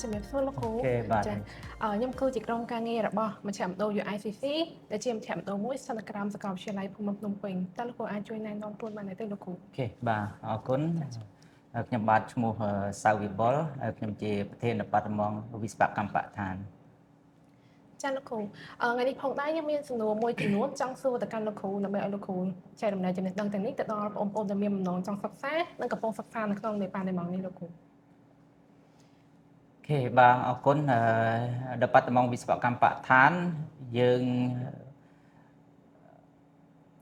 ជំរាបសួរលោកគ្រូ គេបាទ ចាខ្ញុំគឺជាក្រុមការងាររបស់មជ្ឈមណ្ឌល UICC ដែលជាមជ្ឈមណ្ឌលមួយស្ថិតនៅក្រោមសាកលវិទ្យាល័យភូមិន្ទភ្នំពេញតើលោកគ្រូអាចជួយណែនាំខ្លួនបានទេលោកគ្រូ អូខេបាទអរគុណខ្ញុំបាទឈ្មោះសៅវិបុលខ្ញុំជាប្រធានបដិមងវិស្វកម្មបឋាន ចាលោកគ្រូថ្ងៃនេះផងដែរខ្ញុំមានសំណួរមួយចំនួនចង់សួរទៅកាន់លោកគ្រូដើម្បីឲ្យលោកគ្រូចែករំលែកចំណេះដឹងទាំងនេះទៅដល់បងប្អូនដែលមានបំណងចង់សិក្សានិងកំពុងសិក្សានៅក្នុងនៃបានម៉ោងនេះលោកគ្រូ អូខេបាទអរគុណដបដិមងវិស្វកម្មបឋានយើង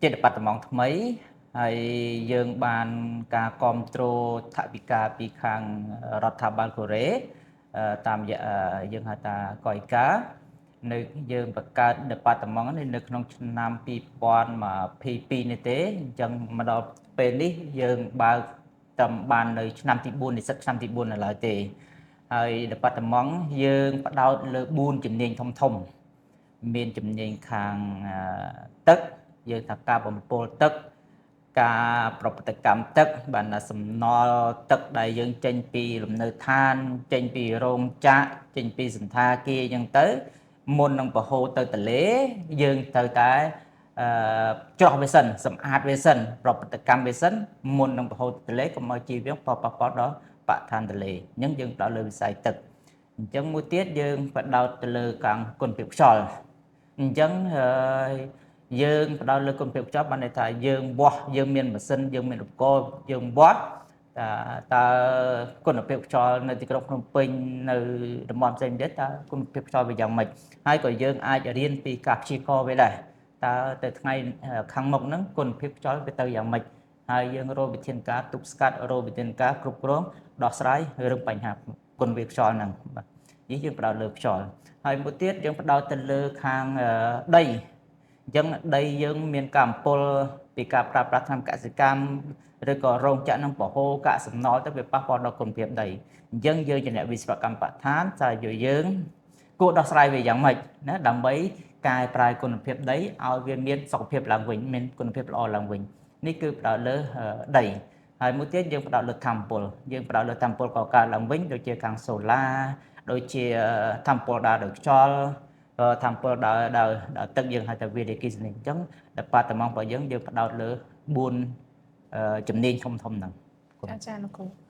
ជាដបដិមងថ្មីហើយយើងបានការគ្រប់គ្រងថវិកាពីខាងរដ្ឋាភិបាលកូរ៉េតាមរយៈយើងហៅថាកយកានៅយើងបង្កើតដបដិមងនេះនៅក្នុងឆ្នាំ2022នេះទេអញ្ចឹងមកដល់ពេលនេះយើងបើកតាមបាននៅឆ្នាំទី4និស្សិតឆ្នាំទី4នៅឡើយទេហើយដបដិមងយើងផ្ដោតលើ4ជំនាញធំមានជំនាញខាងទឹកយើងថាការបំពុលទឹកការប្រព្រឹត្តកម្មទឹកបានសំណល់ទឹកដែលយើងចេញពីលំនៅឋានចេញពីរោងចក្រចេញពីសន្តាគារអញ្ចឹងទៅមុននឹងប្រហូរទៅទន្លេយើងត្រូវតែច្រោះវាសិនសម្អាតវាសិនប្រព្រឹត្តកម្មវាសិនមុននឹងប្រហូរទៅទន្លេកុំឲ្យជីវាប៉ះពាល់ដល់បរិស្ថានទន្លេអញ្ចឹងយើងផ្ដោតលើវិស័យទឹកអញ្ចឹងមួយទៀតយើងផ្ដោតទៅលើខាងគុណភាពខ្យល់អញ្ចឹងយើងផ្ដោតលើគុណភាពខ្យល់បានន័យថាយើងវាស់យើងមានម៉ាស៊ីនយើងមានឧបករណ៍យើងវាស់តើគុណភាពខ្យល់នៅទីក្រុងភ្នំពេញនៅតំបន់ផ្សេងទៀតតើគុណភាពខ្យល់វាយ៉ាងម៉េចហើយក៏យើងអាចរៀនពីការព្យាករណ៍វាដែរតើទៅថ្ងៃខាងមុខហ្នឹងគុណភាពខ្យល់វាទៅយ៉ាងម៉េចហើយយើងរកវិធានការទប់ស្កាត់រកវិធានការគ្រប់គ្រងដោះស្រាយរឿងបញ្ហាគុណភាពខ្យល់ហ្នឹងបាទនេះយើងផ្ដោតលើខ្យល់ហើយមួយទៀតយើងផ្ដោតទៅលើខាងដីអញ្ចឹងដីយើងមានការអំពុលពីការប្រើប្រាស់ថ្នាំកសិកម្មឬក៏រោងចក្រនឹងប្រហូរកាកសំណល់ទៅវាប៉ះពាល់ដល់គុណភាពដីអញ្ចឹងយើងជាអ្នកវិស្វកម្មបឋានតែយើងគួរដោះស្រាយវាយ៉ាងម៉េចណាដើម្បីកែប្រែគុណភាពដីឲ្យវាមានសុខភាពឡើងវិញមានគុណភាពល្អឡើងវិញនេះគឺផ្ដោតលើដីហើយមួយទៀតយើងផ្ដោតលើធម្មពលយើងផ្ដោតលើធម្មពលកកើតឡើងវិញដូចជាខាងសូឡាដូចជាធម្មពលដើរដោយខ្យល់ធម្មពលដើរទឹកយើងហៅថាវារីអគ្គិសនីអញ្ចឹងដបដិមងរបស់យើងផ្ដោតលើ4ជំនាញធំហ្នឹង ចាលោកគ្រូ